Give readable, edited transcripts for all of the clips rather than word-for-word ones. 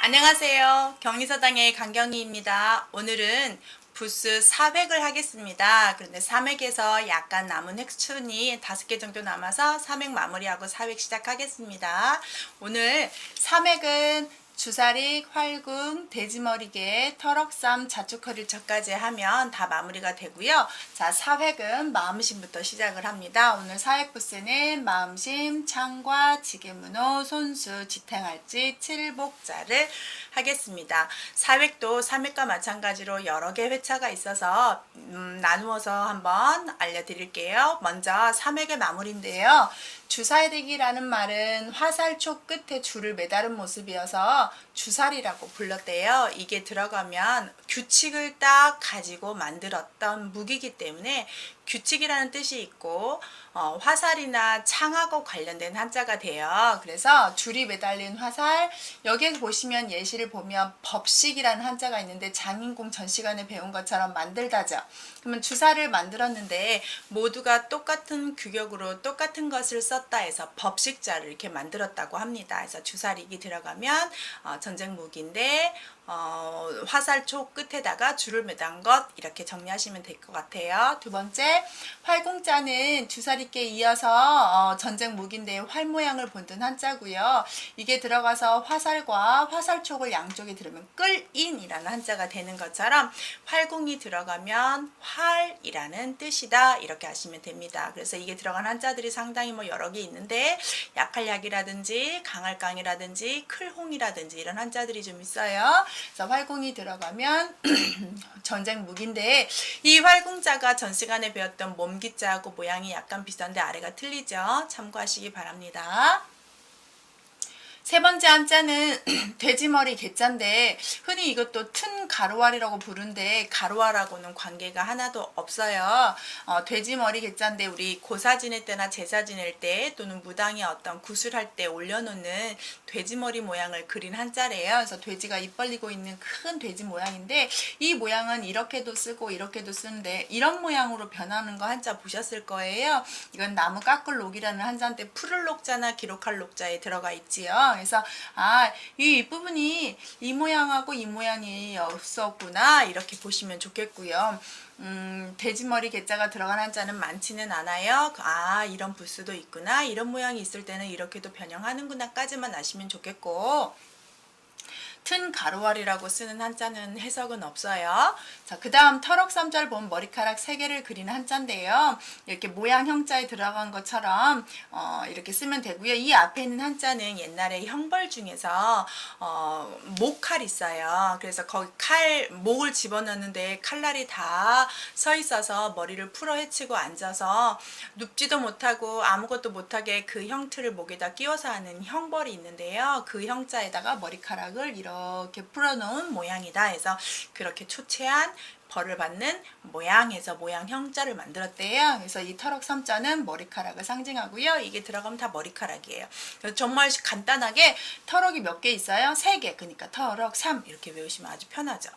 안녕하세요. 격리서당의 강경희입니다. 오늘은 부스 400을 하겠습니다. 그런데 300에서 약간 남은 획순이 5개 정도 남아서 300 마무리하고 400 시작하겠습니다. 오늘 300은 주사릭, 활궁, 돼지머리개, 터럭삼, 자축허리 척까지 하면 다 마무리가 되고요. 자, 4획은 마음심부터 시작을 합니다. 오늘 4획 부스는 마음심, 창과, 지게문호, 손수, 지탱할지, 칠복자를 하겠습니다. 4획도 3획과 마찬가지로 여러 개 회차가 있어서 나누어서 한번 알려드릴게요. 먼저 3획의 마무리인데요. 주사대기라는 말은 화살촉 끝에 줄을 매다른 모습이어서 주사리라고 불렀대요. 이게 들어가면 규칙을 딱 가지고 만들었던 무기이기 때문에 규칙이라는 뜻이 있고 화살이나 창하고 관련된 한자가 돼요. 그래서 줄이 매달린 화살, 여기에 보시면 예시를 보면 법식이라는 한자가 있는데 장인공 전 시간에 배운 것처럼 만들다죠. 그러면 주사를 만들었는데 모두가 똑같은 규격으로 똑같은 것을 썼다 해서 법식자를 이렇게 만들었다고 합니다. 그래서 주사릭이 들어가면 전쟁 무기인데 화살촉 끝에다가 줄을 매단 것 이렇게 정리하시면 될 것 같아요. 두 번째, 활공자는 주사리께 이어서 전쟁 무기인데 활 모양을 본뜬 한자고요. 이게 들어가서 화살과 화살촉을 양쪽에 들으면 끌인이라는 한자가 되는 것처럼 활공이 들어가면 활이라는 뜻이다 이렇게 하시면 됩니다. 그래서 이게 들어간 한자들이 상당히 여러 개 있는데 약할 약이라든지 강할 강이라든지 클홍이라든지 이런 한자들이 좀 있어요. 그래서 활공이 들어가면 전쟁 무기인데 이 활공자가 전 시간에 배웠던 몸기자하고 모양이 약간 비슷한데 아래가 틀리죠. 참고하시기 바랍니다. 세 번째 한자는 돼지머리 개자인데 흔히 이것도 튼 가로알이라고 부르는데 가로알하고는 관계가 하나도 없어요. 돼지머리 개자인데 우리 고사 지낼 때나 제사 지낼 때 또는 무당이 어떤 구슬할 때 올려놓는 돼지머리 모양을 그린 한자래요. 그래서 돼지가 입 벌리고 있는 큰 돼지 모양인데 이 모양은 이렇게도 쓰고 이렇게도 쓰는데 이런 모양으로 변하는 거 한자 보셨을 거예요. 이건 나무 깎을 녹이라는 한자인데 풀을 녹자나 기록할 녹자에 들어가 있지요. 그래서 이 윗부분이 이 모양하고 이 모양이 없었구나 이렇게 보시면 좋겠고요. 돼지머리 개자가 들어간 한자는 많지는 않아요. 이런 부스도 있구나, 이런 모양이 있을 때는 이렇게도 변형하는구나 까지만 아시면 좋겠고, 튼 가로알이라고 쓰는 한자는 해석은 없어요. 자, 그 다음 터럭삼자를 보면 머리카락 3개를 그리는 한자인데요. 이렇게 모양 형자에 들어간 것처럼 이렇게 쓰면 되고요. 이 앞에 있는 한자는 옛날에 형벌 중에서 목칼 있어요. 그래서 거기 목을 집어넣는데 칼날이 다 서 있어서 머리를 풀어 헤치고 앉아서 눕지도 못하고 아무것도 못하게 그 형틀을 목에다 끼워서 하는 형벌이 있는데요. 그 형자에다가 머리카락을 이렇게 풀어놓은 모양이다 해서 그렇게 초췌한 벌을 받는 모양에서 모양 형자를 만들었대요. 그래서 이 터럭 3자는 머리카락을 상징하고요. 이게 들어가면 다 머리카락이에요. 그래서 정말 간단하게 터럭이 몇 개 있어요? 3개. 그러니까 터럭 3 이렇게 외우시면 아주 편하죠.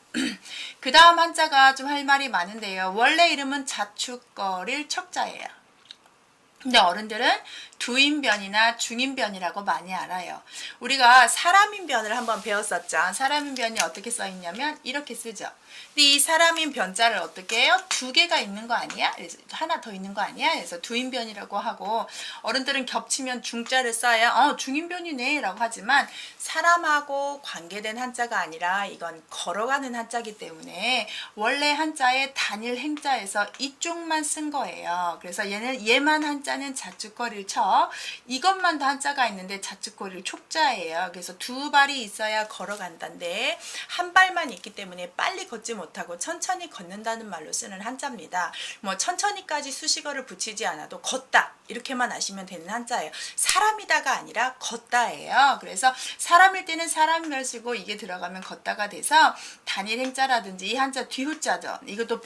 그 다음 한자가 좀 할 말이 많은데요. 원래 이름은 자축거릴 척자예요. 근데 어른들은 두인변이나 중인변이라고 많이 알아요. 우리가 사람인변을 한번 배웠었죠. 사람인변이 어떻게 써있냐면 이렇게 쓰죠. 근데 이 사람인 변자를 어떻게 해요? 2개가 있는 거 아니야? 그래서 하나 더 있는 거 아니야? 그래서 두인변이라고 하고, 어른들은 겹치면 중자를 써요. 중인변이네 라고 하지만 사람하고 관계된 한자가 아니라 이건 걸어가는 한자이기 때문에 원래 한자의 단일 행자에서 이쪽만 쓴 거예요. 그래서 얘만 한자는 자축거릴 척, 이것만 더 한자가 있는데 자축거릴 촉자예요. 그래서 2발이 있어야 걸어간다는데 한 발만 있기 때문에 빨리 걷지 못하고 천천히 걷는다는 말로 쓰는 한자입니다. 천천히까지 수식어를 붙이지 않아도 걷다 이렇게만 아시면 되는 한자예요. 사람이다가 아니라 걷다예요. 그래서 사람일 때는 사람을 쓰고 이게 들어가면 걷다가 돼서 단일 행자라든지 이 한자 뒤후자죠. 이것도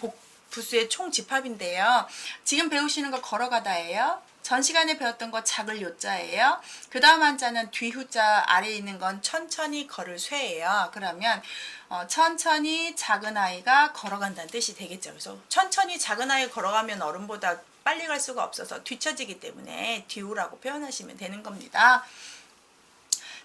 부수의 총 집합인데요. 지금 배우시는 거 걸어가다예요. 전 시간에 배웠던 거 작을 요자예요. 그 다음 한자는 뒤후자 아래에 있는 건 천천히 걸을 쇠예요. 그러면 천천히 작은 아이가 걸어간다는 뜻이 되겠죠. 그래서 천천히 작은 아이가 걸어가면 어른보다 빨리 갈 수가 없어서 뒤처지기 때문에 뒤후라고 표현하시면 되는 겁니다.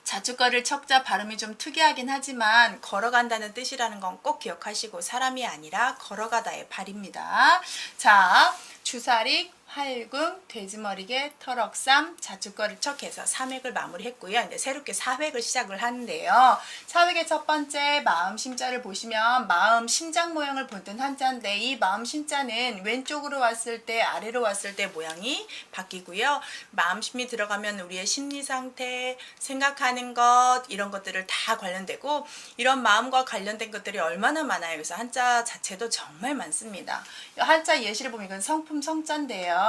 자주거를 척자 발음이 좀 특이하긴 하지만 걸어간다는 뜻이라는 건 꼭 기억하시고 사람이 아니라 걸어가다의 발입니다. 자, 주사릭, 활궁, 돼지머리개, 터럭삼, 자주거를 척해서 3획을 마무리했고요. 이제 새롭게 4획을 시작을 하는데요. 4획의 첫 번째 마음 심자를 보시면 마음 심장 모양을 보던 한자인데 이 마음 심자는 왼쪽으로 왔을 때 아래로 왔을 때 모양이 바뀌고요. 마음 심이 들어가면 우리의 심리 상태, 생각하는 것 이런 것들을 다 관련되고 이런 마음과 관련된 것들이 얼마나 많아요. 그래서 한자 자체도 정말 많습니다. 한자 예시를 보면 이건 성품 성자인데요.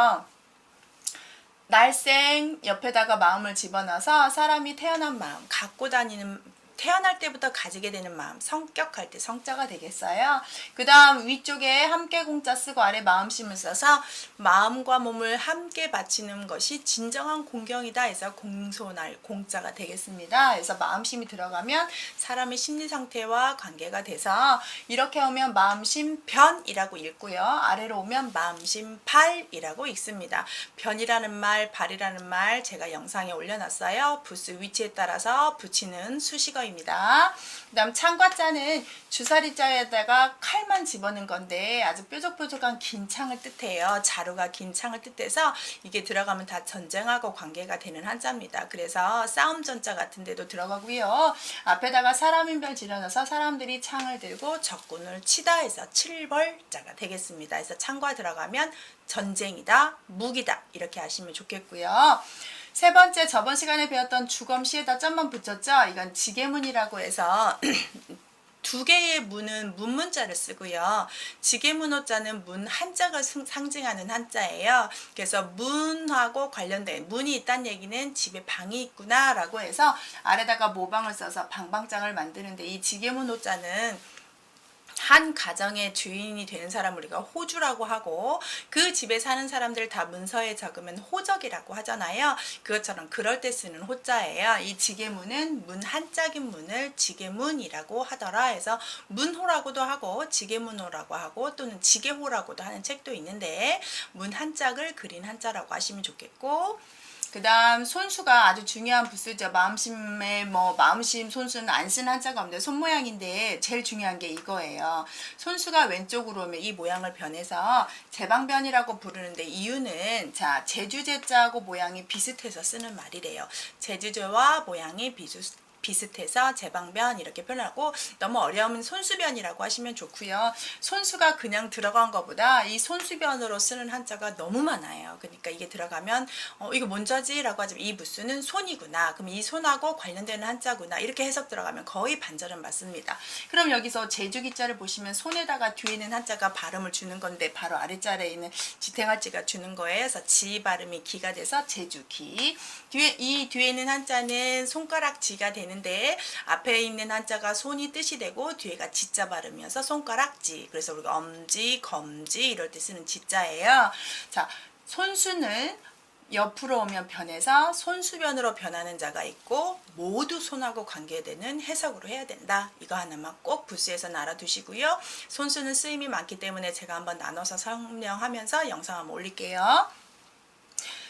날생 옆에다가 마음을 집어넣어서 사람이 태어난 마음, 갖고 다니는 태어날 때부터 가지게 되는 마음, 성격할 때 성자가 되겠어요. 그 다음 위쪽에 함께 공자 쓰고 아래 마음심을 써서 마음과 몸을 함께 바치는 것이 진정한 공경이다 해서 공손할 공자가 되겠습니다. 그래서 마음심이 들어가면 사람의 심리 상태와 관계가 돼서 이렇게 오면 마음심 변이라고 읽고요. 아래로 오면 마음심 발이라고 읽습니다. 변이라는 말, 발이라는 말 제가 영상에 올려놨어요. 부스 위치에 따라서 붙이는 수식어 입니다. 그 다음 창과자는 주사리자에다가 칼만 집어넣은 건데 아주 뾰족뾰족한 긴 창을 뜻해요. 자루가 긴 창을 뜻해서 이게 들어가면 다 전쟁하고 관계가 되는 한자입니다. 그래서 싸움 전자 같은 데도 들어가고요. 앞에다가 사람인별 지어넣어서 사람들이 창을 들고 적군을 치다 해서 칠벌자가 되겠습니다. 그래서 창과 들어가면 전쟁이다, 무기다 이렇게 아시면 좋겠고요. 세 번째 저번 시간에 배웠던 주검시에다 점만 붙였죠. 이건 지게문이라고 해서 두 개의 문은 문문자를 쓰고요. 지게문호자는 문 한자가 상징하는 한자예요. 그래서 문하고 관련된 문이 있다는 얘기는 집에 방이 있구나 라고 해서 아래다가 모방을 써서 방방장을 만드는데 이 지게문호자는 한 가정의 주인이 되는 사람을 우리가 호주라고 하고 그 집에 사는 사람들 다 문서에 적으면 호적이라고 하잖아요. 그것처럼 그럴 때 쓰는 호자예요. 이 지게문은 문 한짝인 문을 지게문이라고 하더라 해서 문호라고도 하고 지게문호라고 하고 또는 지게호라고도 하는 책도 있는데 문 한짝을 그린 한자라고 하시면 좋겠고 그 다음 손수가 아주 중요한 부수죠. 마음심에 마음심 손수는 안 쓴 한자가 없는데 손 모양인데 제일 중요한 게 이거예요. 손수가 왼쪽으로 오면 이 모양을 변해서 제방변이라고 부르는데 이유는 자 제주제자하고 모양이 비슷해서 쓰는 말이래요. 제주제와 모양이 비슷해서 제방변 이렇게 표현하고 너무 어려우면 손수변이라고 하시면 좋고요. 손수가 그냥 들어간 것보다 이 손수변으로 쓰는 한자가 너무 많아요. 그러니까 이게 들어가면 이거 뭔자지? 라고 하지만 이 부수는 손이구나. 그럼 이 손하고 관련되는 한자구나. 이렇게 해석 들어가면 거의 반절은 맞습니다. 그럼 여기서 제주기자를 보시면 손에다가 뒤에 있는 한자가 발음을 주는 건데 바로 아래자리에 있는 지탱할지가 주는 거예요. 그래서 지 발음이 기가 돼서 제주기. 이 뒤에 있는 한자는 손가락 지가 되는 데 앞에 있는 한자가 손이 뜻이 되고 뒤에가 지자 발음이어서 손가락지. 그래서 우리가 엄지, 검지 이럴 때 쓰는 지자예요. 자, 손수는 옆으로 오면 변해서 손수변으로 변하는 자가 있고 모두 손하고 관계되는 해석으로 해야 된다. 이거 하나만 꼭 부수에서 알아두시고요. 손수는 쓰임이 많기 때문에 제가 한번 나눠서 설명하면서 영상 한번 올릴게요.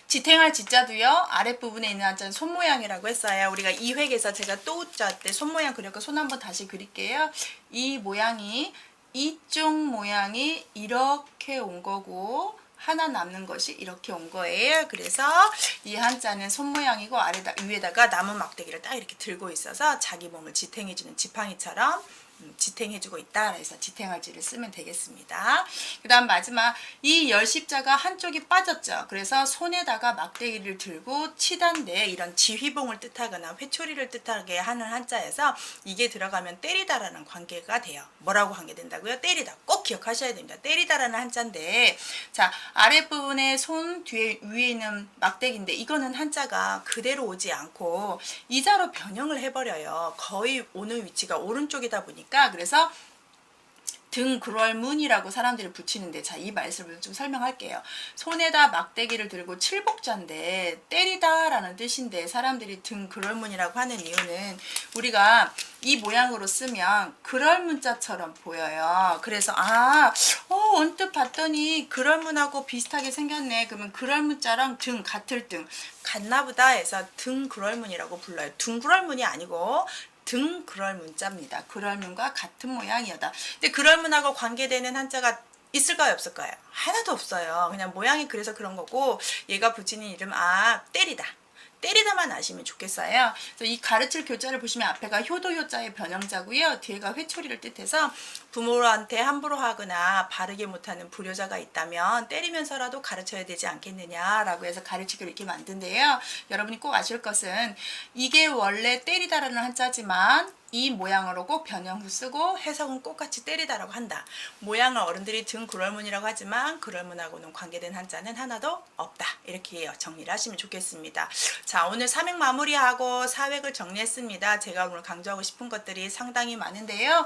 지탱할 지자도요. 아랫부분에 있는 한자는 손모양이라고 했어요. 우리가 2획에서 제가 또 우자 때 손모양 그렸고 손 한번 다시 그릴게요. 이 모양이 이쪽 모양이 이렇게 온 거고 하나 남는 것이 이렇게 온 거예요. 그래서 이 한자는 손모양이고 위에다가 나무 막대기를 딱 이렇게 들고 있어서 자기 몸을 지탱해주는 지팡이처럼 지탱해주고 있다. 그래서 지탱할지를 쓰면 되겠습니다. 그 다음 마지막 이 열십자가 한쪽이 빠졌죠. 그래서 손에다가 막대기를 들고 치단데 이런 지휘봉을 뜻하거나 회초리를 뜻하게 하는 한자에서 이게 들어가면 때리다라는 관계가 돼요. 뭐라고 관계된다고요? 때리다. 꼭 기억하셔야 됩니다. 때리다라는 한자인데 자 아랫부분에 손 뒤에 위에 있는 막대기인데 이거는 한자가 그대로 오지 않고 이자로 변형을 해버려요. 거의 오는 위치가 오른쪽이다 보니까 그래서 등굴월문이라고 사람들이 붙이는데, 자, 이 말씀을 좀 설명할게요. 손에다 막대기를 들고 칠복자인데 때리다라는 뜻인데 사람들이 등굴월문이라고 하는 이유는 우리가 이 모양으로 쓰면 그럴문자처럼 보여요. 그래서 언뜻 봤더니 그럴문하고 비슷하게 생겼네. 그러면 그럴문자랑 등 같을 등 같나보다 해서 등굴월문이라고 불러요. 둥굴월문이 아니고 등굴월문자입니다. 그럴문과 같은 모양이다. 근데 그럴문하고 관계되는 한자가 있을까요, 없을까요? 하나도 없어요. 그냥 모양이 그래서 그런 거고, 얘가 붙이는 이름 때리다. 때리다만 아시면 좋겠어요. 그래서 이 가르칠 교자를 보시면 앞에가 효도효자의 변형자고요. 뒤에가 회초리를 뜻해서 부모한테 함부로 하거나 바르게 못하는 불효자가 있다면 때리면서라도 가르쳐야 되지 않겠느냐라고 해서 가르치기로 이렇게 만든데요. 여러분이 꼭 아실 것은 이게 원래 때리다라는 한자지만 이 모양으로 꼭 변형 후 쓰고 해석은 똑같이 때리다라고 한다. 모양을 어른들이 등굴월문이라고 하지만 그럴문하고는 관계된 한자는 하나도 없다. 이렇게 정리를 하시면 좋겠습니다. 자, 오늘 삼획 마무리하고 사획을 정리했습니다. 제가 오늘 강조하고 싶은 것들이 상당히 많은데요.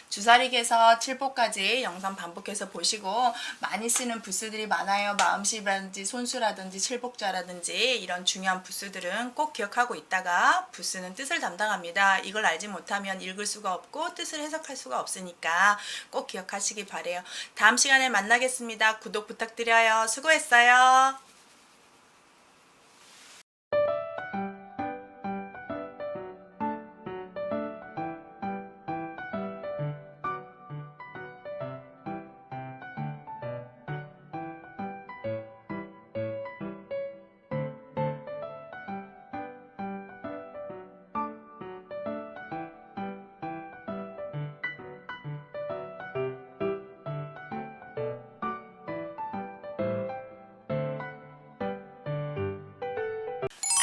주사릭에서 칠복까지 영상 반복해서 보시고, 많이 쓰는 부수들이 많아요. 마음씨라든지 손수라든지 칠복자라든지 이런 중요한 부수들은 꼭 기억하고 있다가 부수는 뜻을 담당합니다. 이걸 알지 못하면 읽을 수가 없고 뜻을 해석할 수가 없으니까 꼭 기억하시기 바래요. 다음 시간에 만나겠습니다. 구독 부탁드려요. 수고했어요.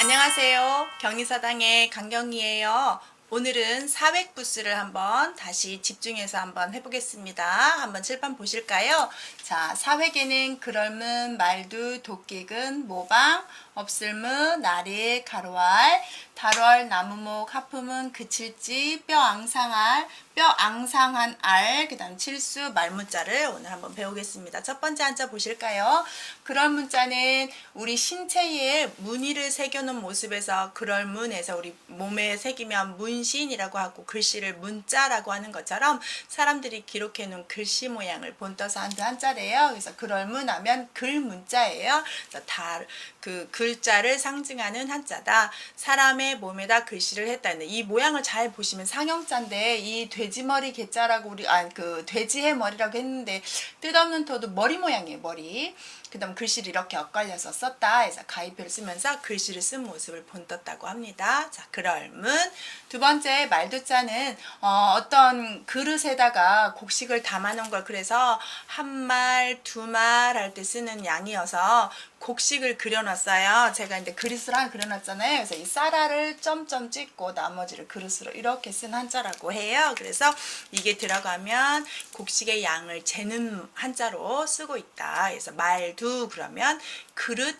안녕하세요. 경희사당의 강경이에요. 오늘은 사획부수를 한번 다시 집중해서 한번 해보겠습니다. 한번 칠판 보실까요? 자, 사획에는 그럴문, 말두, 도끼근, 모방, 없을무, 나리, 가로알, 달월, 나무목, 하품은, 그칠지, 뼈 앙상한 알, 그 다음 칠수, 말문자를 오늘 한번 배우겠습니다. 첫 번째 한자 보실까요? 그럴문자는 우리 신체에 무늬를 새겨놓은 모습에서 그럴문에서 우리 몸에 새기면 문신이라고 하고 글씨를 문자라고 하는 것처럼 사람들이 기록해놓은 글씨 모양을 본떠서 한 한자래요. 그래서 그럴문 하면 글문자예요. 그래서 그 글자를 상징하는 한자다. 사람의 몸에다 글씨를 했다는데 이 모양을 잘 보시면 상형자인데 이 돼지머리 개자라고 그 돼지의 머리라고 했는데 뜻없는 터도 머리 모양이에요. 머리. 그 다음 글씨를 이렇게 엇갈려서 썼다 해서 가위표를 쓰면서 글씨를 쓴 모습을 본떴다고 합니다. 자, 그럴문. 두 번째 말두자는 어떤 그릇에다가 곡식을 담아놓은 걸 그래서 한 말, 두 말 할 때 쓰는 양이어서 곡식을 그려놨어요. 제가 이제 그릇으로 하나 그려놨잖아요. 그래서 이 쌀알을 점점 찍고 나머지를 그릇으로 이렇게 쓴 한자라고 해요. 그래서 이게 들어가면 곡식의 양을 재는 한자로 쓰고 있다. 그래서 말두 그러면 그릇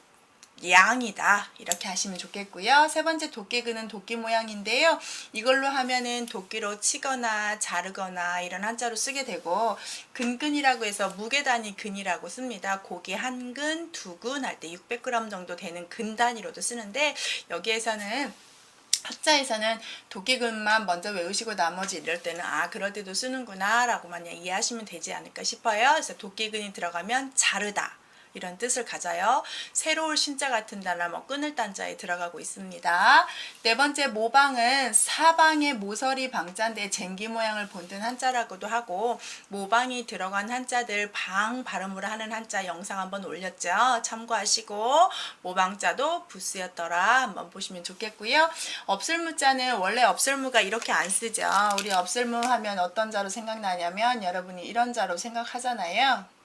양이다 이렇게 하시면 좋겠고요. 세 번째 도끼근은 도끼 모양인데요. 이걸로 하면은 도끼로 치거나 자르거나 이런 한자로 쓰게 되고, 근근이라고 해서 무게 단위 근이라고 씁니다. 고기 한 근, 두 근 할 때 600g 정도 되는 근 단위로도 쓰는데, 여기에서는 학자에서는 도끼근만 먼저 외우시고 나머지 이럴 때는 그럴 때도 쓰는구나 라고만 이해하시면 되지 않을까 싶어요. 그래서 도끼근이 들어가면 자르다 이런 뜻을 가져요. 새로울 신자 같은 단어 끊을 단자에 들어가고 있습니다. 네 번째 모방은 사방의 모서리 방자인데 쟁기 모양을 본뜬 한자라고도 하고, 모방이 들어간 한자들 방 발음으로 하는 한자 영상 한번 올렸죠. 참고하시고 모방자도 부수였더라 한번 보시면 좋겠고요. 없을무자는 원래 없을무가 이렇게 안 쓰죠. 우리 없을무 하면 어떤 자로 생각나냐면 여러분이 이런 자로 생각하잖아요.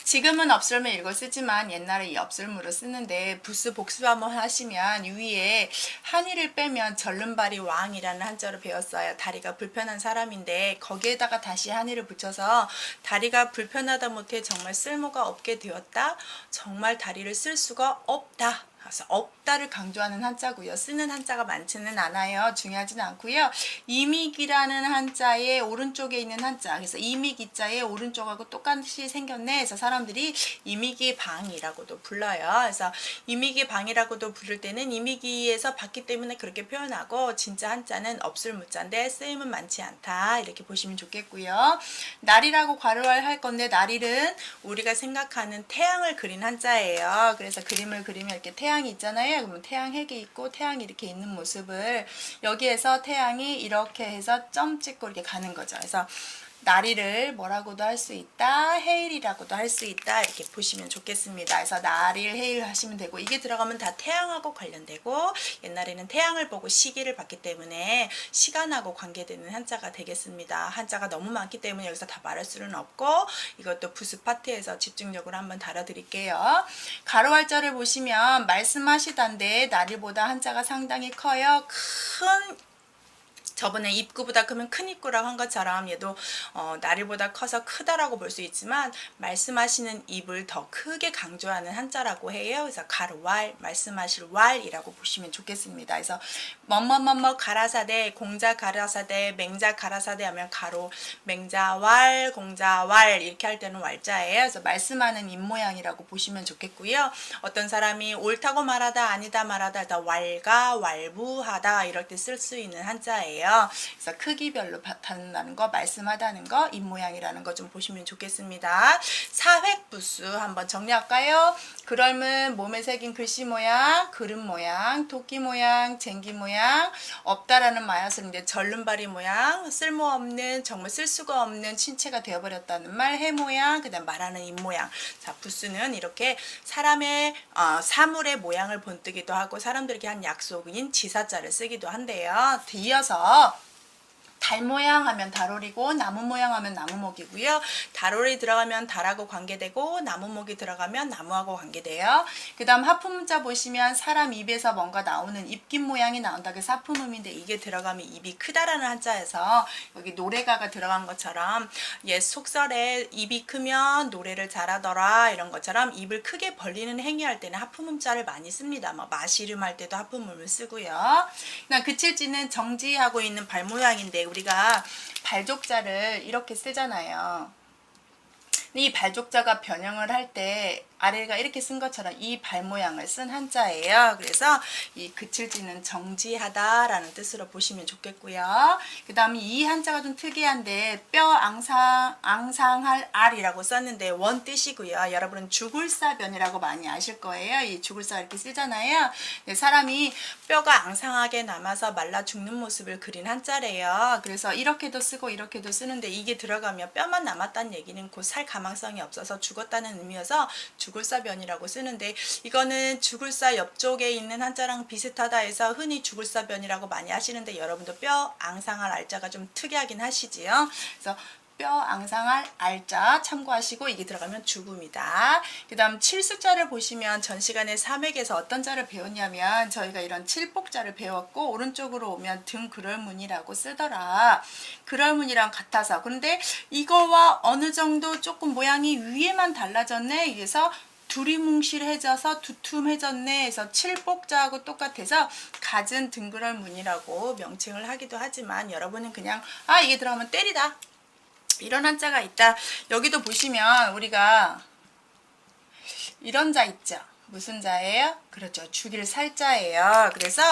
지금은 없을무 읽어 쓰지만 옛날에 이 없을무로 쓰는데, 부수 복수 한번 하시면 위에 한이를 빼면 절름발이 왕이라는 한자로 배웠어요. 다리가 불편한 사람인데 거기에다가 다시 한이를 붙여서 다리가 불편하다 못해 정말 쓸모가 없게 되었다. 정말 다리를 쓸 수가 없다. 그래서 없다를 강조하는 한자고요. 쓰는 한자가 많지는 않아요. 중요하진 않고요. 이믹이라는 한자의 오른쪽에 있는 한자. 그래서 이믹이자의 오른쪽하고 똑같이 생겼네. 그래서 사람들이 이믹이 방이라고도 불러요. 그래서 이믹이 방이라고도 부를 때는 이믹이에서 봤기 때문에 그렇게 표현하고 진짜 한자는 없을 무자인데 쓰임은 많지 않다. 이렇게 보시면 좋겠고요. 날이라고 괄호를 할 건데 날일은 우리가 생각하는 태양을 그린 한자예요. 그래서 그림을 그리면 이렇게 태양이 있잖아요. 그러면 태양 핵이 있고 태양이 이렇게 있는 모습을 여기에서 태양이 이렇게 해서 점 찍고 이렇게 가는 거죠. 그래서 날이를 뭐라고도 할 수 있다, 해일이라고도 할 수 있다 이렇게 보시면 좋겠습니다. 그래서 날일, 해일 하시면 되고 이게 들어가면 다 태양하고 관련되고 옛날에는 태양을 보고 시기를 봤기 때문에 시간하고 관계되는 한자가 되겠습니다. 한자가 너무 많기 때문에 여기서 다 말할 수는 없고 이것도 부수 파트에서 집중적으로 한번 다뤄드릴게요. 가로할자를 보시면 말씀하시던데 날일보다 한자가 상당히 커요. 큰 저번에 입구보다 크면 큰 입구라고 한 것처럼 얘도 날일보다 커서 크다라고 볼 수 있지만 말씀하시는 입을 더 크게 강조하는 한자라고 해요. 그래서 가로왈, 말씀하실 왈이라고 보시면 좋겠습니다. 그래서 뭐뭐뭐뭐 가라사대, 공자 가라사대, 맹자 가라사대 하면 가로, 맹자왈, 공자왈 이렇게 할 때는 왈자예요. 그래서 말씀하는 입 모양이라고 보시면 좋겠고요. 어떤 사람이 옳다고 말하다, 아니다 말하다, 일단 왈가, 왈부하다 이럴 때 쓸 수 있는 한자예요. 그래서 크기별로 나타나는 거, 말씀하다는 거, 입 모양이라는 거 좀 보시면 좋겠습니다. 사획부수 한번 정리할까요? 그럴문 몸에 새긴 글씨 모양, 그릇 모양, 토끼 모양, 쟁기 모양, 없다라는 마야슬인데 절름발이 모양, 쓸모없는 정말 쓸 수가 없는 신체가 되어버렸다는 말, 해 모양, 그다음 말하는 입 모양. 자, 부수는 이렇게 사람의 사물의 모양을 본뜨기도 하고 사람들에게 한 약속인 지사자를 쓰기도 한대요. 이어서 달 모양 하면 달오리고 나무 모양 하면 나무목이고요. 달오리 들어가면 달하고 관계되고 나무목이 들어가면 나무하고 관계돼요. 그 다음 하품문자 보시면 사람 입에서 뭔가 나오는 입김 모양이 나온다고 해서 하품음인데 이게 들어가면 입이 크다라는 한자에서 여기 노래가가 들어간 것처럼 옛 속설에 입이 크면 노래를 잘하더라 이런 것처럼 입을 크게 벌리는 행위할 때는 하품음자를 많이 씁니다. 뭐 마시름 할 때도 하품음을 쓰고요. 그다음 그칠지는 정지하고 있는 발 모양인데 우리가 발족자를 이렇게 쓰잖아요. 이 발족자가 변형을 할 때 아래가 이렇게 쓴 것처럼 이 발 모양을 쓴 한자예요. 그래서 이 그칠지는 정지하다라는 뜻으로 보시면 좋겠고요. 그 다음에 이 한자가 좀 특이한데 뼈 앙상할 알이라고 썼는데 원 뜻이고요. 여러분은 죽을사변이라고 많이 아실 거예요. 이 죽을사 이렇게 쓰잖아요. 사람이 뼈가 앙상하게 남아서 말라 죽는 모습을 그린 한자래요. 그래서 이렇게도 쓰고 이렇게도 쓰는데 이게 들어가면 뼈만 남았다는 얘기는 곧 살 가망성이 없어서 죽었다는 의미여서 죽을사변이라고 쓰는데 이거는 죽을사 옆쪽에 있는 한자랑 비슷하다 해서 흔히 죽을사변이라고 많이 하시는데 여러분도 뼈 앙상할 알자가 좀 특이하긴 하시지요. 그래서 뼈 앙상할 알자 참고하시고 이게 들어가면 죽음이다. 그 다음 칠수자를 보시면 전 시간에 삼획에서 어떤 자를 배웠냐면 저희가 이런 칠복자를 배웠고 오른쪽으로 오면 등 그럴문이라고 쓰더라. 그럴문이랑 같아서 그런데 이거와 어느 정도 조금 모양이 위에만 달라졌네. 그래서 두리뭉실해져서 두툼해졌네 해서 칠복자하고 똑같아서 갖은 등그럴문이라고 명칭을 하기도 하지만 여러분은 그냥 이게 들어가면 때리다 이런 한자가 있다. 여기도 보시면 우리가 이런 자 있죠. 무슨 자예요? 그렇죠. 죽일 살자예요. 그래서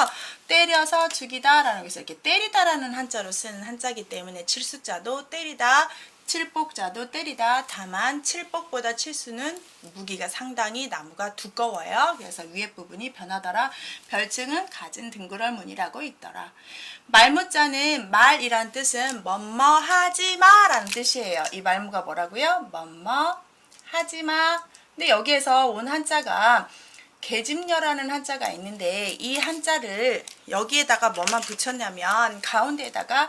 때려서 죽이다라는 것을 이렇게 때리다라는 한자로 쓰는 한자이기 때문에 칠수자도 때리다, 칠복자도 때리다. 다만 칠복보다 칠수는 무기가 상당히 나무가 두꺼워요. 그래서 위에 부분이 변하더라. 별칭은 갖은 등그럴문이라고 있더라. 말무자는 말이란 뜻은 뭐뭐 하지마 라는 뜻이에요. 이 말무가 뭐라고요? 뭐뭐 하지마. 근데 여기에서 온 한자가 계집녀라는 한자가 있는데 이 한자를 여기에다가 뭐만 붙였냐면 가운데에다가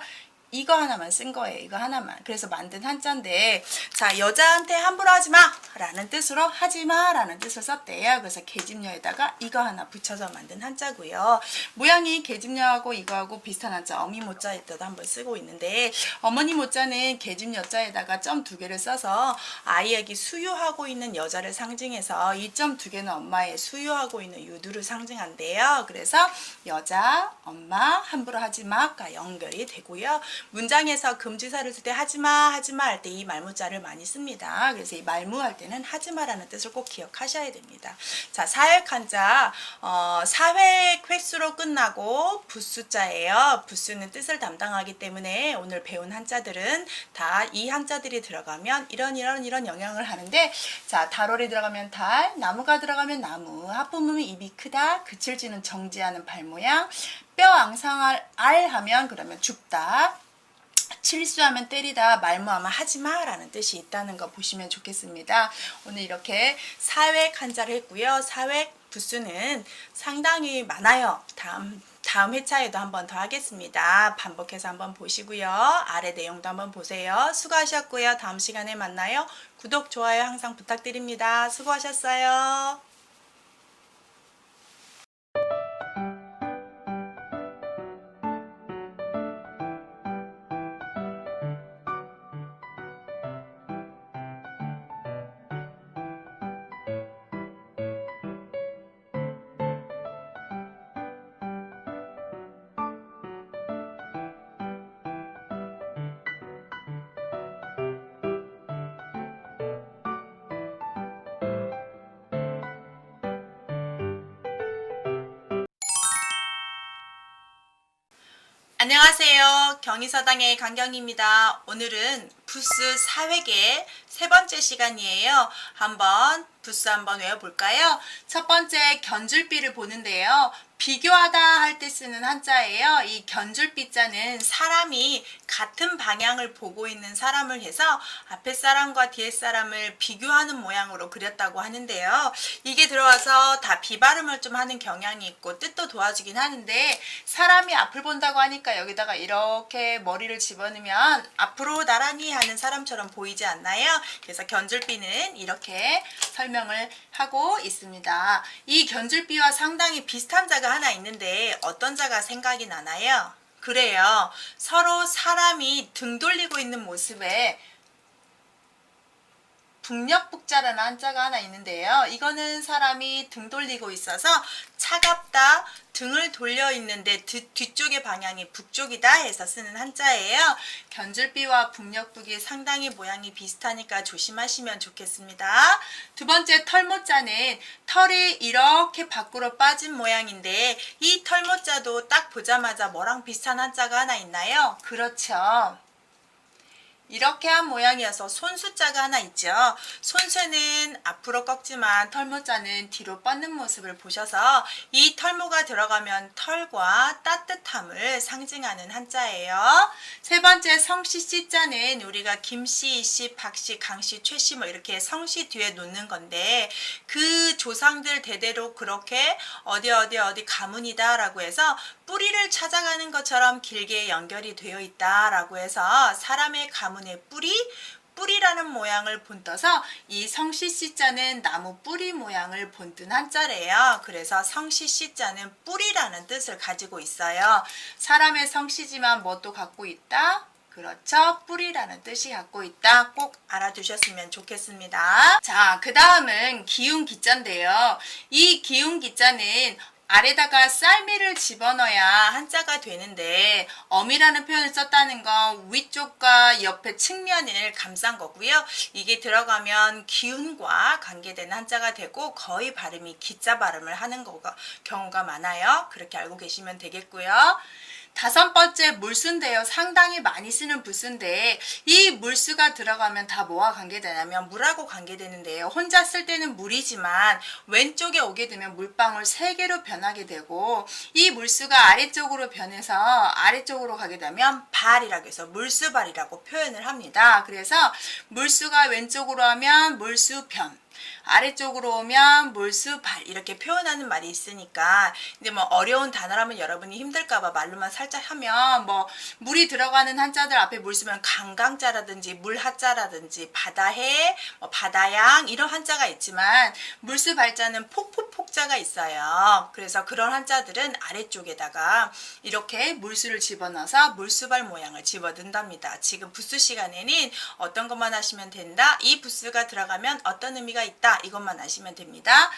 이거 하나만 쓴 거예요. 이거 하나만. 그래서 만든 한자인데, 자, 여자한테 함부로 하지 마! 라는 뜻으로 하지 마! 라는 뜻을 썼대요. 그래서 계집녀에다가 이거 하나 붙여서 만든 한자고요. 모양이 계집녀하고 이거하고 비슷한 한자, 어미 모자에다도 한번 쓰고 있는데, 어머니 모자는 계집여자에다가 점 2개를 써서 아이에게 수유하고 있는 여자를 상징해서 이 점 2개는 엄마의 수유하고 있는 유두를 상징한대요. 그래서 여자, 엄마, 함부로 하지 마가 연결이 되고요. 문장에서 금지사를 쓸 때 하지마 하지마 할 때 이 말무자를 많이 씁니다. 그래서 이 말무할 때는 하지마라는 뜻을 꼭 기억하셔야 됩니다. 자, 사획 한자, 사획 횟수로 끝나고 부수자예요. 부수는 뜻을 담당하기 때문에 오늘 배운 한자들은 다 이 한자들이 들어가면 이런 영향을 하는데, 자, 달월이 들어가면 달, 나무가 들어가면 나무, 하품으면 입이 크다, 그칠지는 정지하는 발 모양, 뼈 앙상할 알 하면 그러면 죽다, 칠수하면 때리다, 말무하면 하지마 라는 뜻이 있다는 거 보시면 좋겠습니다. 오늘 이렇게 사획 한자를 했고요. 사획 부수는 상당히 많아요. 다음 회차에도 한 번 더 하겠습니다. 반복해서 한번 보시고요. 아래 내용도 한번 보세요. 수고하셨고요. 다음 시간에 만나요. 구독, 좋아요 항상 부탁드립니다. 수고하셨어요. 안녕하세요. 경희서당의 강경희입니다. 오늘은 부스 4회계 세 번째 시간이에요. 부스 한번 외워볼까요? 첫 번째 견줄비를 보는데요. 비교하다 할 때 쓰는 한자예요. 이 견줄비자는 사람이 같은 방향을 보고 있는 사람을 해서 앞에 사람과 뒤에 사람을 비교하는 모양으로 그렸다고 하는데요. 이게 들어와서 다 비발음을 좀 하는 경향이 있고 뜻도 도와주긴 하는데, 사람이 앞을 본다고 하니까 여기다가 이렇게 머리를 집어넣으면 앞으로 나란히 하는 사람처럼 보이지 않나요? 그래서 견줄비는 이렇게 설명을 하고 있습니다. 이 견줄비와 상당히 비슷한 자가 하나 있는데 어떤 자가 생각이 나나요? 그래요. 서로 사람이 등 돌리고 있는 모습에 북녘북자라는 한자가 하나 있는데요. 이거는 사람이 등 돌리고 있어서 차갑다, 등을 돌려 있는데 뒤쪽의 방향이 북쪽이다 해서 쓰는 한자예요. 견줄비와 북녘북이 상당히 모양이 비슷하니까 조심하시면 좋겠습니다. 두 번째 털모자는 털이 이렇게 밖으로 빠진 모양인데, 이 털모자도 딱 보자마자 뭐랑 비슷한 한자가 하나 있나요? 그렇죠. 이렇게 한 모양이어서 손수자가 하나 있죠. 손수는 앞으로 꺾지만 털모자는 뒤로 뻗는 모습을 보셔서 이 털모가 들어가면 털과 따뜻함을 상징하는 한자예요. 세 번째 성씨 씨자는 우리가 김씨, 이씨, 박씨, 강씨, 최씨 뭐 이렇게 성씨 뒤에 놓는 건데, 그 조상들 대대로 그렇게 어디 가문이다 라고 해서 뿌리를 찾아가는 것처럼 길게 연결이 되어 있다 라고 해서 사람의 가문의 뿌리라는 모양을 본떠서 이 성씨 씨자는 나무 뿌리 모양을 본뜬 한자래요. 그래서 성씨 씨자는 뿌리라는 뜻을 가지고 있어요. 사람의 성씨지만 뭣도 갖고 있다? 그렇죠. 뿌리라는 뜻이 갖고 있다. 꼭 알아두셨으면 좋겠습니다. 자, 그 다음은 기운기자인데요. 이 기운기자는 아래다가 쌀미를 집어넣어야 한자가 되는데, 어미라는 표현을 썼다는 건 위쪽과 옆에 측면을 감싼 거고요. 이게 들어가면 기운과 관계되는 한자가 되고 거의 발음이 기자 발음을 하는 경우가 많아요. 그렇게 알고 계시면 되겠고요. 다섯 번째 물수인데요. 상당히 많이 쓰는 부수인데, 이 물수가 들어가면 다 뭐와 관계되냐면 물하고 관계되는데요. 혼자 쓸 때는 물이지만 왼쪽에 오게 되면 물방울 3개로 변하게 되고, 이 물수가 아래쪽으로 변해서 아래쪽으로 가게 되면 발이라고 해서 물수발이라고 표현을 합니다. 그래서 물수가 왼쪽으로 하면 물수변, 아래쪽으로 오면 물수발 이렇게 표현하는 말이 있으니까 근데 뭐 어려운 단어라면 여러분이 힘들까봐 말로만 살짝 하면 뭐 물이 들어가는 한자들 앞에 물 쓰면 강강자라든지 물하자라든지 바다해, 뭐 바다양 이런 한자가 있지만 물수발자는 폭포폭자가 있어요. 그래서 그런 한자들은 아래쪽에다가 이렇게 물수를 집어넣어서 물수발 모양을 집어넣는답니다. 지금 부수 시간에는 어떤 것만 하시면 된다. 이 부수가 들어가면 어떤 의미가 있다. 이것만 아시면 됩니다.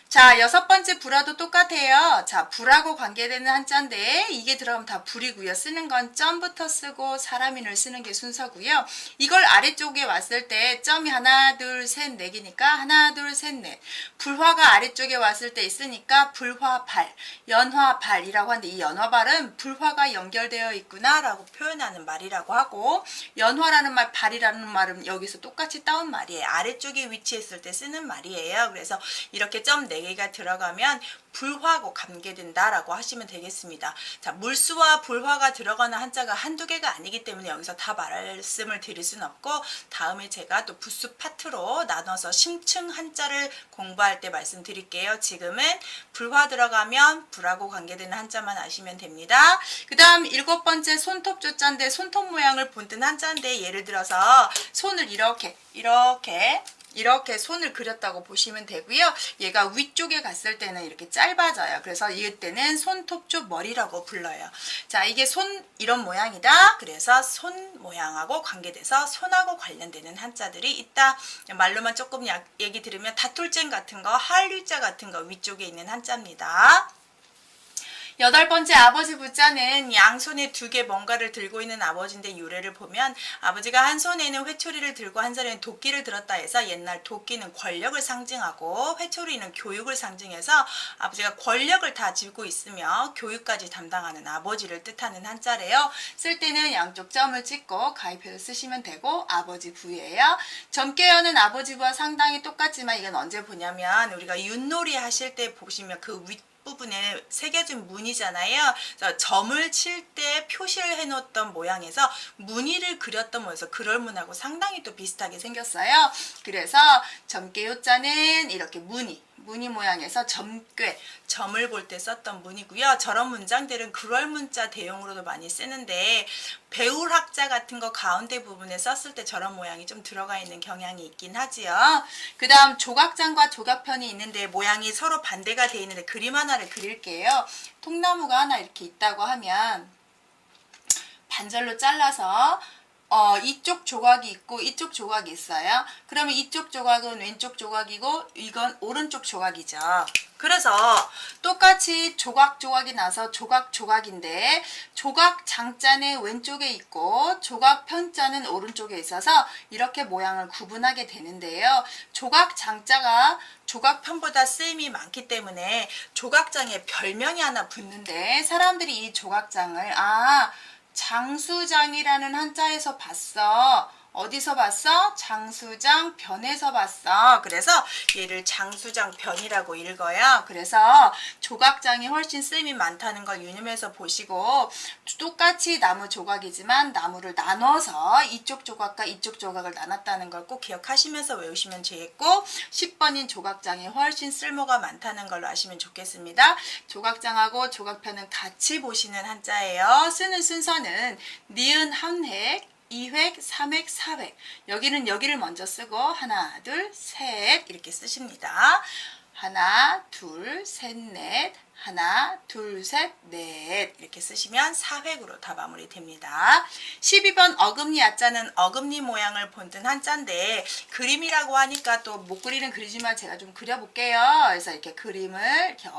자, 6번째 불화도 똑같아요. 자, 불하고 관계되는 한자인데 이게 들어가면 다 불이고요. 쓰는 건 점부터 쓰고 사람인을 쓰는 게 순서고요. 이걸 아래쪽에 왔을 때 점이 하나, 둘, 셋, 네 개니까 하나, 둘, 셋, 넷. 불화가 아래쪽에 왔을 때 있으니까 불화발, 연화발이라고 하는데 이 연화발은 불화가 연결되어 있구나 라고 표현하는 말이라고 하고 연화라는 말, 발이라는 말은 여기서 똑같이 따온 말이에요. 아래쪽에 위치했을 때 쓰는 말이에요. 그래서 이렇게 점 4개가 들어가면 불화하고 관계된다라고 하시면 되겠습니다. 자, 물수와 불화가 들어가는 한자가 한두 개가 아니기 때문에 여기서 다 말씀을 드릴 수는 없고 다음에 제가 또 부수 파트로 나눠서 심층 한자를 공부할 때 말씀드릴게요. 지금은 불화 들어가면 불하고 관계되는 한자만 아시면 됩니다. 그 다음 7번째 손톱조자인데 손톱 모양을 본뜬 한자인데 예를 들어서 손을 이렇게 손을 그렸다고 보시면 되고요. 얘가 위쪽에 갔을 때는 이렇게 짧아져요. 그래서 이때는 손톱조 머리라고 불러요. 자, 이게 손 이런 모양이다. 그래서 손 모양하고 관계돼서 손하고 관련되는 한자들이 있다. 말로만 조금 얘기 들으면 다툴잼 같은 거, 한류자 같은 거 위쪽에 있는 한자입니다. 8번째 아버지 부자는 양손에 2개 뭔가를 들고 있는 아버지인데 유래를 보면 아버지가 한 손에는 회초리를 들고 한 손에는 도끼를 들었다 해서 옛날 도끼는 권력을 상징하고 회초리는 교육을 상징해서 아버지가 권력을 다 쥐고 있으며 교육까지 담당하는 아버지를 뜻하는 한자래요. 쓸 때는 양쪽 점을 찍고 가입해서 쓰시면 되고 아버지 부예요. 점괘 여는 아버지 부와 상당히 똑같지만 이건 언제 보냐면 우리가 윷놀이 하실 때 보시면 그 부분에 새겨진 무늬잖아요. 그래서 점을 칠 때 표시를 해놓았던 모양에서 무늬를 그렸던 모양에서 그럴 문하고 상당히 또 비슷하게 생겼어요. 그래서 점괘 요자는 이렇게 무늬 모양에서 점괘, 점을 볼 때 썼던 문이고요. 저런 문장들은 그럴 문자 대용으로도 많이 쓰는데 배울 학자 같은 거 가운데 부분에 썼을 때 저런 모양이 좀 들어가 있는 경향이 있긴 하지요. 그 다음 조각장과 조각편이 있는데 모양이 서로 반대가 돼 있는데 그림 하나를 그릴게요. 통나무가 하나 이렇게 있다고 하면 반절로 잘라서 이쪽 조각이 있고 이쪽 조각이 있어요. 그러면 이쪽 조각은 왼쪽 조각이고 이건 오른쪽 조각이죠. 그래서 똑같이 조각이 나서 조각인데 조각 장자는 왼쪽에 있고 조각 편자는 오른쪽에 있어서 이렇게 모양을 구분하게 되는데요. 조각 장자가 조각 편보다 쓰임이 많기 때문에 조각장에 별명이 하나 붙는데 사람들이 이 조각장을 장수장이라는 한자에서 봤어. 어디서 봤어? 장수장 변에서 봤어. 그래서 얘를 장수장 변이라고 읽어요. 그래서 조각장이 훨씬 쓰임이 많다는 걸 유념해서 보시고 똑같이 나무 조각이지만 나무를 나눠서 이쪽 조각과 이쪽 조각을 나눴다는 걸 꼭 기억하시면서 외우시면 되겠고 10번인 조각장이 훨씬 쓸모가 많다는 걸로 아시면 좋겠습니다. 조각장하고 조각편은 같이 보시는 한자예요. 쓰는 순서는 니은 한 획, 2획, 3획, 4획. 여기를 먼저 쓰고 하나, 둘, 셋 이렇게 쓰십니다. 하나, 둘, 셋, 넷. 하나, 둘, 셋, 넷 이렇게 쓰시면 4획으로 다 마무리됩니다. 12번 어금니 야자는 어금니 모양을 본뜬 한자인데 그림이라고 하니까 또 못 그리는 그리지만 제가 좀 그려볼게요. 그래서 이렇게 그림을 이렇게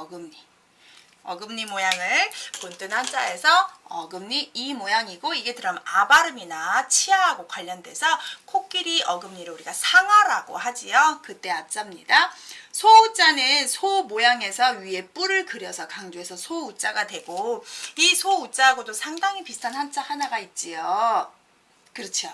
어금니 모양을 본뜬 한자에서 어금니 이 모양이고 이게 들어가면 아 발음이나 치아하고 관련돼서 코끼리 어금니를 우리가 상아라고 하지요. 그때 아자입니다. 소우자는 소 모양에서 위에 뿔을 그려서 강조해서 소우자가 되고 이 소우자하고도 상당히 비슷한 한자 하나가 있지요. 그렇죠.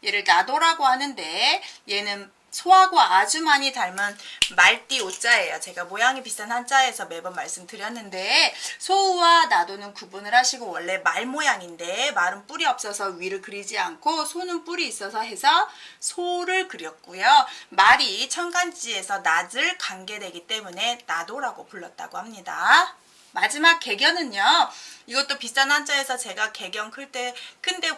얘를 나도라고 하는데 얘는 소하고 아주 많이 닮은 말띠 오자예요. 제가 모양이 비슷한 한자에서 매번 말씀드렸는데 소우와 나도는 구분을 하시고 원래 말 모양인데 말은 뿔이 없어서 위를 그리지 않고 소는 뿔이 있어서 해서 소를 그렸고요. 말이 천간지에서 낫을 관계되기 때문에 나도라고 불렀다고 합니다. 마지막 개견은요. 이것도 비싼 한자에서 제가 개견 큰데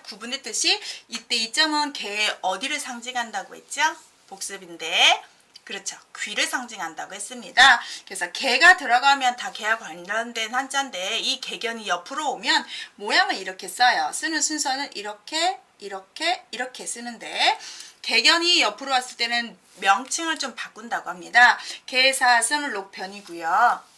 구분했듯이 이때 이 점은 개의 어디를 상징한다고 했죠? 복습인데 그렇죠. 귀를 상징한다고 했습니다. 그래서 개가 들어가면 다 개와 관련된 한자인데 이 개견이 옆으로 오면 모양을 이렇게 써요. 쓰는 순서는 이렇게 쓰는데 개견이 옆으로 왔을 때는 명칭을 좀 바꾼다고 합니다. 개사슴 록변이고요.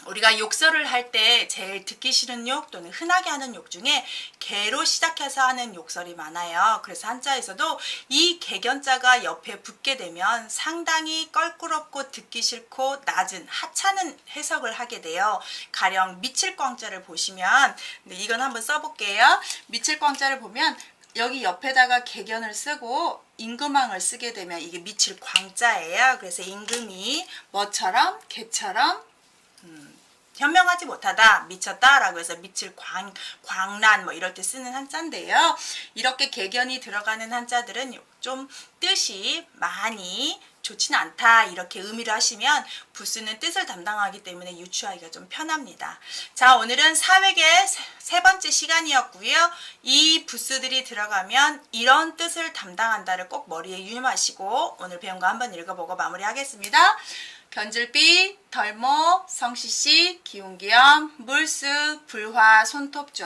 우리가 욕설을 할 때 제일 듣기 싫은 욕 또는 흔하게 하는 욕 중에 개로 시작해서 하는 욕설이 많아요. 그래서 한자에서도 이 개견자가 옆에 붙게 되면 상당히 껄끄럽고 듣기 싫고 낮은 하찮은 해석을 하게 돼요. 가령 미칠광자를 보시면 이건 한번 써볼게요. 미칠광자를 보면 여기 옆에다가 개견을 쓰고 임금왕을 쓰게 되면 이게 미칠광자예요. 그래서 임금이 뭐처럼 개처럼 현명하지 못하다, 미쳤다라고 해서 미칠 광란 뭐 이럴 때 쓰는 한자인데요. 이렇게 개견이 들어가는 한자들은 좀 뜻이 많이 좋지는 않다 이렇게 의미를 하시면 부수는 뜻을 담당하기 때문에 유추하기가 좀 편합니다. 자, 오늘은 사획의 세 번째 시간이었고요. 이 부수들이 들어가면 이런 뜻을 담당한다를 꼭 머리에 유념하시고 오늘 배운 거 한번 읽어보고 마무리하겠습니다. 견줄비, 덜모, 성시씨, 기운기염, 물수, 불화, 손톱조,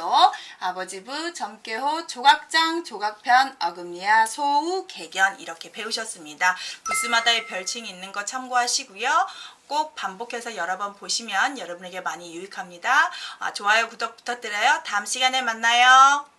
아버지부, 점괘호, 조각장, 조각편, 어금니야, 소우, 개견 이렇게 배우셨습니다. 부스마다의 별칭이 있는 거 참고하시고요. 꼭 반복해서 여러 번 보시면 여러분에게 많이 유익합니다. 좋아요, 구독 부탁드려요. 다음 시간에 만나요.